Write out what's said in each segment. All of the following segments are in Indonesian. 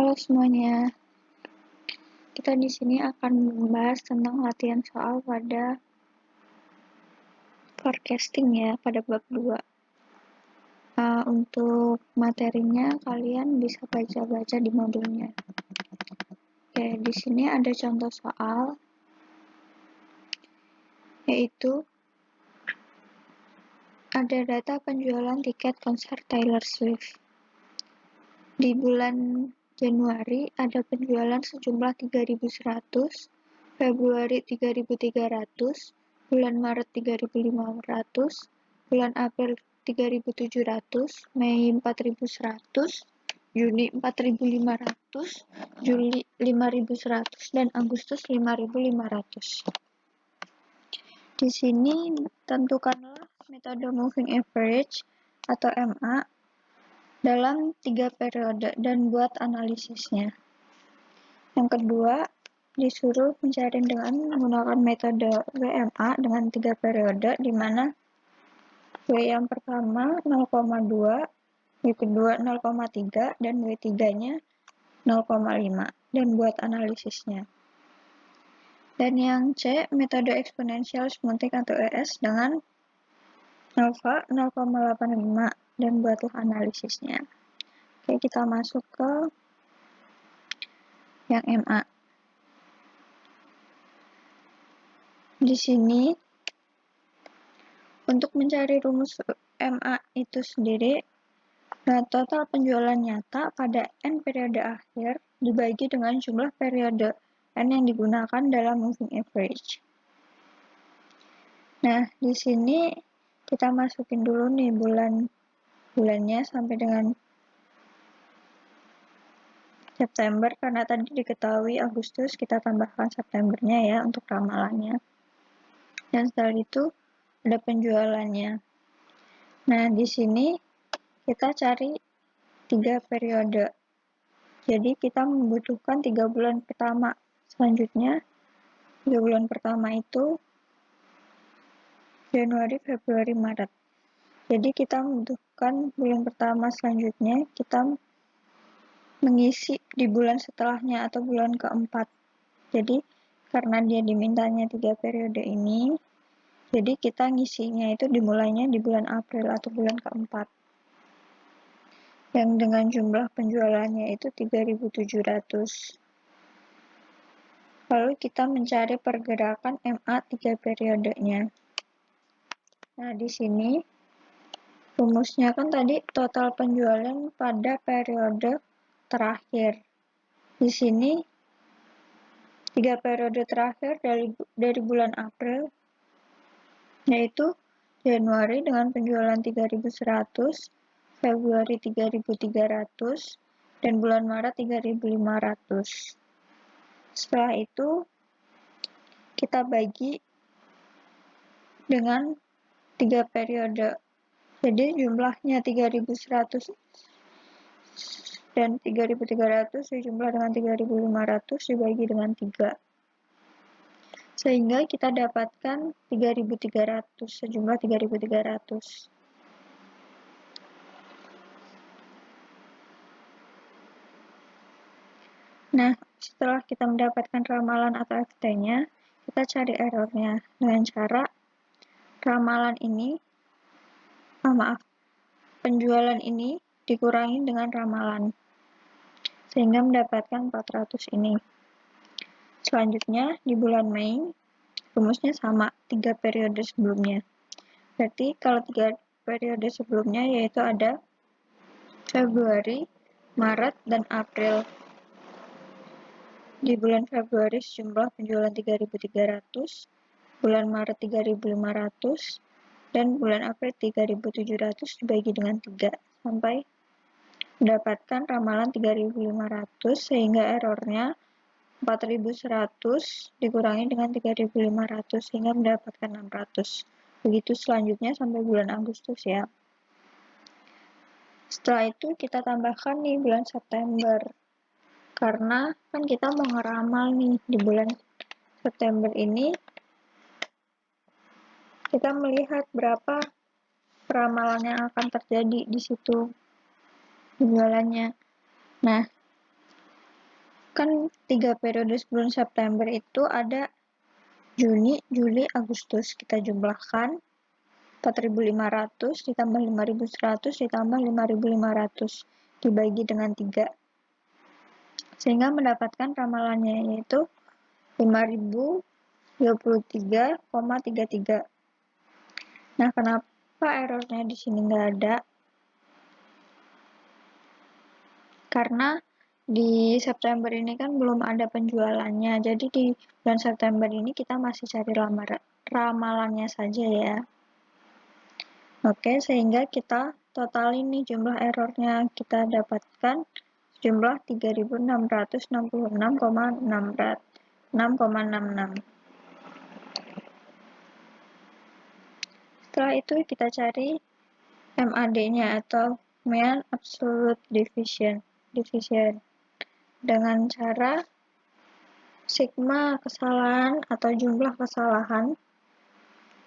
Halo semuanya, kita di sini akan membahas tentang latihan soal pada forecasting ya, pada bab 2. Untuk materinya kalian bisa baca-baca di modulnya. Oke, di sini ada contoh soal, yaitu ada data penjualan tiket konser Taylor Swift. Di bulan Januari ada penjualan sejumlah 3.100, Februari 3.300, bulan Maret 3.500, bulan April 3.700, Mei 4.100, Juni 4.500, Juli 5.100, dan Agustus 5.500. Di sini tentukanlah metode moving average atau MA dalam 3 periode dan buat analisisnya. Yang kedua, disuruh mencari dengan menggunakan metode WMA dengan 3 periode, di mana W yang pertama 0,2, W kedua 0,3, dan W tiganya 0,5, dan buat analisisnya. Dan yang C, metode exponential smoothing atau ES dengan alpha 0,85, dan buatlah analisisnya. Oke, kita masuk ke yang MA. Di sini untuk mencari rumus MA itu sendiri, total penjualan nyata pada N periode akhir dibagi dengan jumlah periode N yang digunakan dalam moving average. Nah, di sini kita masukin dulu nih bulannya sampai dengan September, karena tadi diketahui Agustus, kita tambahkan Septembernya ya untuk ramalannya. Dan setelah itu ada penjualannya. Nah, di sini kita cari 3 periode. Jadi kita membutuhkan 3 bulan pertama. Selanjutnya 3 bulan pertama itu Januari, Februari, Maret. Jadi kita membutuhkan bulan pertama selanjutnya, kita mengisi di bulan setelahnya atau bulan keempat. Jadi karena dia dimintanya 3 periode ini, jadi kita ngisinya itu dimulainya di bulan April atau bulan keempat. Yang dengan jumlah penjualannya itu 3.700. Lalu kita mencari pergerakan MA 3 periodenya. Nah, di sini rumusnya kan tadi total penjualan pada periode terakhir. Di sini 3 periode terakhir dari bulan April, yaitu Januari dengan penjualan 3.100, Februari 3.300, dan bulan Maret 3.500. Setelah itu kita bagi dengan 3 periode. Jadi jumlahnya 3.100 dan 3.300 dijumlah dengan 3.500 dibagi dengan 3. Sehingga kita dapatkan 3.300, sejumlah 3.300. Nah, setelah kita mendapatkan ramalan atau FT-nya, kita cari errornya dengan cara ramalan ini, penjualan ini dikurangi dengan ramalan, sehingga mendapatkan 400 ini. Selanjutnya, di bulan Mei, rumusnya sama, 3 periode sebelumnya. Berarti kalau 3 periode sebelumnya yaitu ada Februari, Maret, dan April. Di bulan Februari sejumlah penjualan 3.300, bulan Maret 3.500, dan bulan April 3.700 dibagi dengan 3 sampai mendapatkan ramalan 3.500, sehingga errornya 4.100 dikurangi dengan 3.500 sehingga mendapatkan 600. Begitu selanjutnya sampai bulan Agustus ya. Setelah itu kita tambahkan nih bulan September. Karena kan kita mau ngeramal nih di bulan September ini, kita melihat berapa peramalan yang akan terjadi di situ penjualannya. Nah, kan 3 periode bulan September itu ada Juni, Juli, Agustus. Kita jumlahkan 4.500 ditambah 5.100 ditambah 5.500 dibagi dengan 3, sehingga mendapatkan ramalannya yaitu 5.023,33. Nah, kenapa errornya di sini nggak ada? Karena di September ini kan belum ada penjualannya, jadi di bulan September ini kita masih cari ramalannya saja ya. Oke, sehingga kita total ini jumlah errornya kita dapatkan jumlah 3.666,66. Setelah itu kita cari MAD-nya atau Mean Absolute Deviation dengan cara sigma kesalahan atau jumlah kesalahan,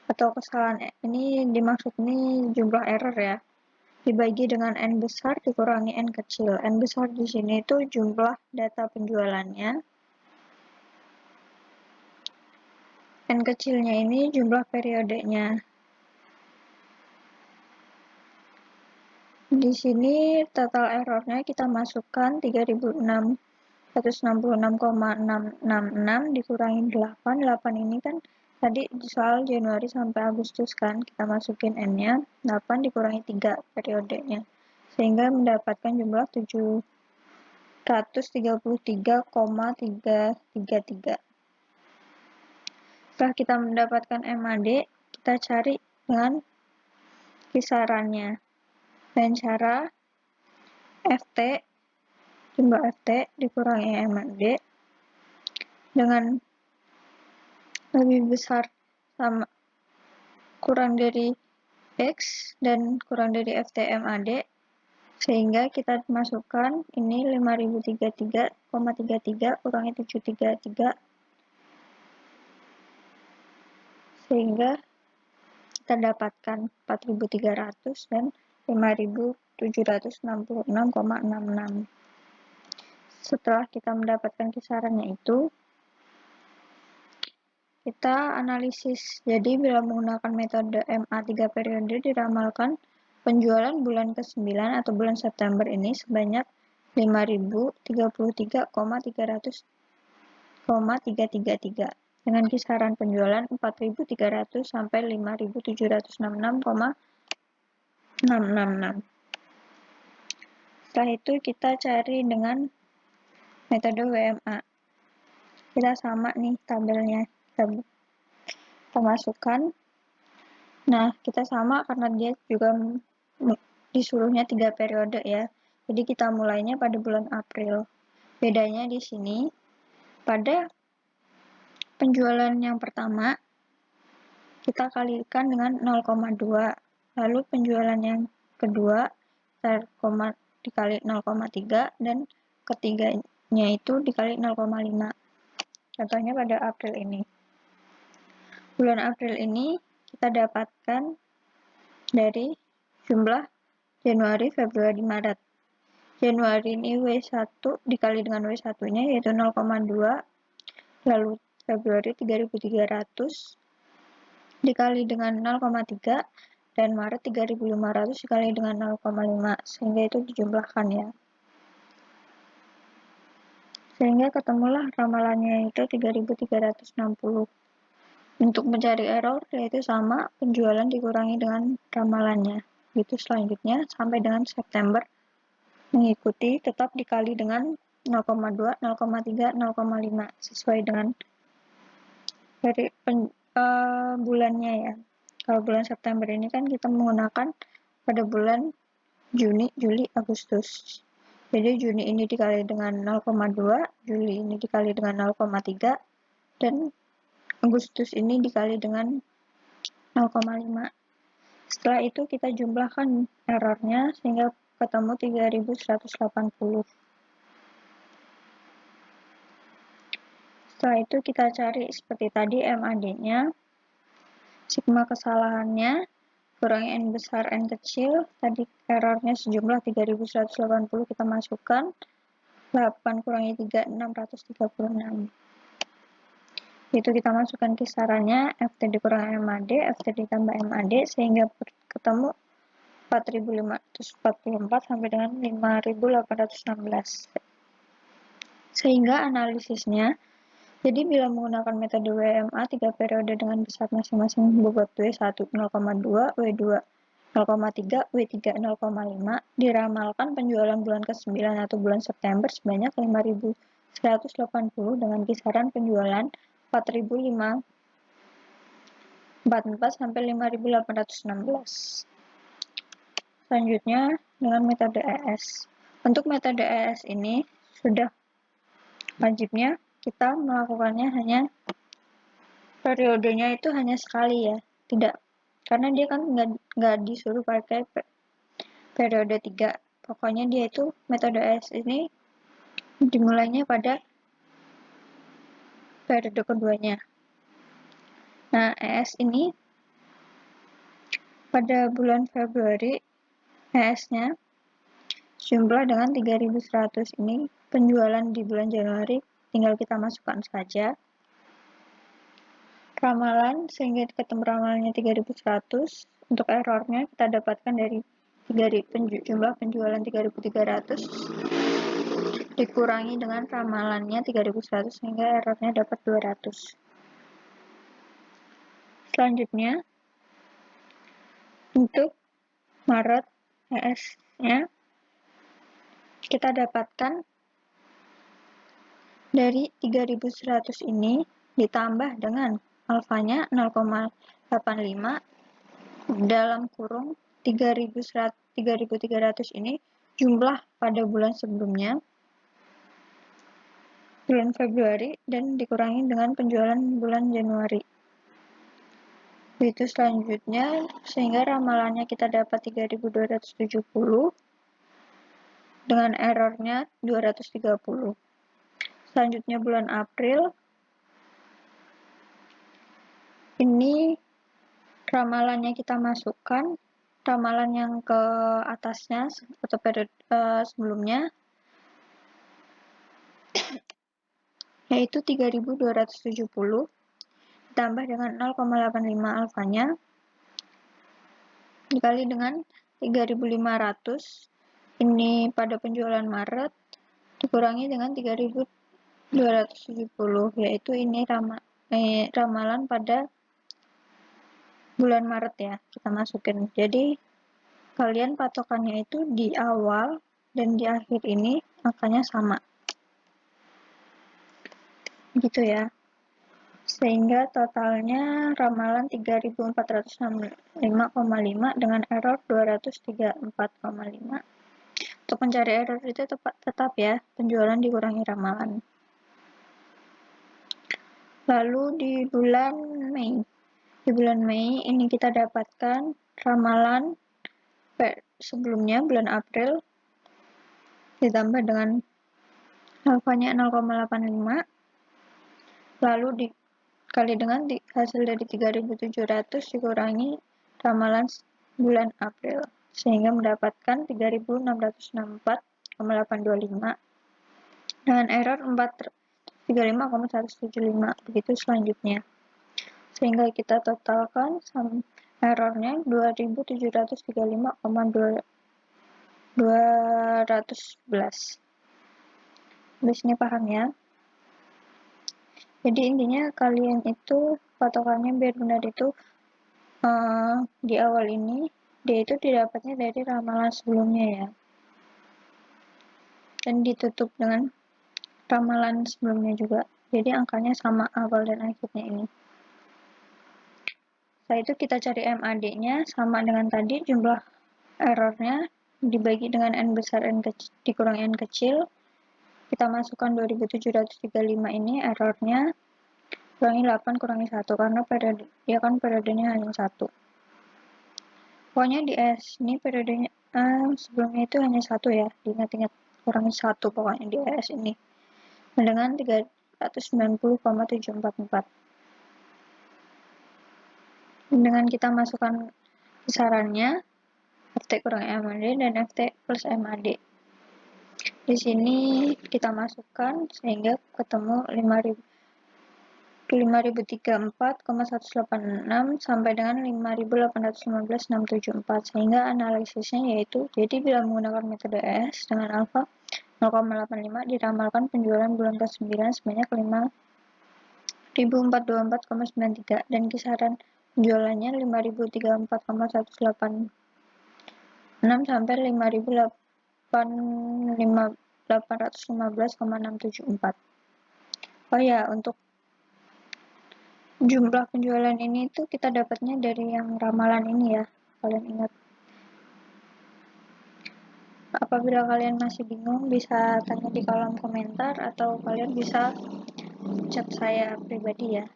atau kesalahan ini dimaksud ini jumlah error ya, dibagi dengan n besar dikurangi n kecil. N besar di sini itu jumlah data penjualannya, n kecilnya ini jumlah periodenya. Di sini total errornya kita masukkan 3.666,666 dikurangi 8. 8 ini kan tadi soal Januari sampai Agustus kan, kita masukin n-nya, 8 dikurangi 3 periodenya, sehingga mendapatkan jumlah 733,333. Setelah kita mendapatkan MAD, kita cari dengan kisarannya dengan cara FT, jumlah FT dikurangi MAD dengan lebih besar sama kurang dari X dan kurang dari FT MAD, sehingga kita masukkan ini 5.033,33 kurangi 733, sehingga kita dapatkan 4.300 dan 5.766,66. Setelah kita mendapatkan kisarannya itu, kita analisis. Jadi bila menggunakan metode MA3 periode diramalkan penjualan bulan ke-9 atau bulan September ini sebanyak 5.033,333 dengan kisaran penjualan 4.300 sampai 5.766,666. Setelah itu kita cari dengan metode WMA. Kita sama nih tabelnya, kita masukkan. Nah, kita sama karena dia juga disuruhnya 3 periode ya. Jadi kita mulainya pada bulan April. Bedanya di sini, pada penjualan yang pertama kita kalikan dengan 0,2, lalu penjualan yang kedua dikali 0,3 dan ketiganya itu dikali 0,5. Contohnya pada April ini. Bulan April ini kita dapatkan dari jumlah Januari, Februari, Maret. Januari ini W1 dikali dengan W1-nya yaitu 0,2, lalu Februari 3.300 dikali dengan 0,3 dan Maret 3.500 dikali dengan 0,5, sehingga itu dijumlahkan ya. Sehingga ketemulah ramalannya itu 3.360. Untuk mencari error yaitu sama penjualan dikurangi dengan ramalannya. Itu selanjutnya sampai dengan September mengikuti tetap dikali dengan 0,2, 0,3, 0,5 sesuai dengan dari bulannya ya. Kalau bulan September ini kan kita menggunakan pada bulan Juni, Juli, Agustus. Jadi Juni ini dikali dengan 0,2, Juli ini dikali dengan 0,3, dan Agustus ini dikali dengan 0,5. Setelah itu kita jumlahkan errornya sehingga ketemu 3.180. Setelah itu kita cari seperti tadi MAD-nya, sigma kesalahannya, kurangi n besar n kecil, tadi errornya sejumlah 3.180 kita masukkan, 8 kurangi 3, 636. Itu kita masukkan kisarannya, FT dikurangi MAD, FT ditambah MAD, sehingga ketemu 4.544 sampai dengan 5.816. Sehingga analisisnya, jadi bila menggunakan metode WMA 3 periode dengan besar masing-masing bobot W1 0,2, W2 0,3, W3 0,5, diramalkan penjualan bulan ke-9 atau bulan September sebanyak 5.180 dengan kisaran penjualan 4.544 sampai 5.816. Selanjutnya dengan metode ES. Untuk metode ES ini sudah wajibnya kita melakukannya hanya periodenya itu hanya sekali ya, tidak, karena dia kan nggak disuruh pakai periode 3. Pokoknya dia itu metode ES ini dimulainya pada periode keduanya. Nah, ES ini pada bulan Februari ES-nya jumlah dengan 3.100. Ini penjualan di bulan Januari, tinggal kita masukkan saja ramalan sehingga ketemu ramalannya 3.100. Untuk errornya kita dapatkan dari jumlah penjualan 3.300 dikurangi dengan ramalannya 3.100 sehingga errornya dapat 200. Selanjutnya untuk Maret ES-nya kita dapatkan dari 3.100 ini ditambah dengan alfanya 0,85 dalam kurung 3.300 ini jumlah pada bulan sebelumnya, bulan Februari, dan dikurangi dengan penjualan bulan Januari. Itu selanjutnya sehingga ramalannya kita dapat 3.270 dengan errornya 230. Selanjutnya bulan April, ini ramalannya kita masukkan, ramalan yang ke atasnya atau periode sebelumnya, yaitu 3.270 ditambah dengan 0,85 alfanya dikali dengan 3.500, ini pada penjualan Maret, dikurangi dengan 3.270, yaitu ini ramalan pada bulan Maret ya, kita masukin. Jadi kalian patokannya itu di awal dan di akhir ini angkanya sama, gitu ya. Sehingga totalnya ramalan 3.465,5 dengan error 234,5. Untuk mencari error itu tetap ya, penjualan dikurangi ramalan. Lalu di bulan Mei ini kita dapatkan ramalan sebelumnya bulan April ditambah dengan alfanya 0,85, lalu dikali dengan hasil dari 3.700 dikurangi ramalan bulan April sehingga mendapatkan 3.664,825 dengan error 435,175. Begitu selanjutnya, sehingga kita totalkan errornya 2.735,211. Di sini paham ya? Jadi intinya kalian itu patokannya biar benar itu di awal ini dia itu didapatnya dari ramalan sebelumnya ya, dan ditutup dengan ramalan sebelumnya juga, jadi angkanya sama awal dan akhirnya ini. Setelah itu kita cari MAD-nya sama dengan tadi, jumlah errornya dibagi dengan N besar N kecil dikurang N kecil, kita masukkan 2.735 ini errornya, kurangi 8 kurangi 1 karena periodenya hanya 1. Pokoknya di S ini periodenya sebelumnya itu hanya 1 ya, diingat-ingat, kurangi 1 pokoknya di S ini dengan 390,744. Dengan kita masukkan kisarannya FT kurang MAD dan FT plus MAD. Di sini kita masukkan sehingga ketemu 5034,186 sampai dengan 5815,674, sehingga analisisnya yaitu, jadi bila menggunakan metode ES dengan alfa 0,85 diramalkan penjualan bulan ke-9 sebanyak 5.424,93 dan kisaran penjualannya 5.034,186 sampai 5.815,674. Oh ya, untuk jumlah penjualan ini tuh kita dapatnya dari yang ramalan ini ya, kalian ingat. Apabila kalian masih bingung, bisa tanya di kolom komentar atau kalian bisa chat saya pribadi ya.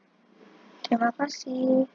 Terima kasih.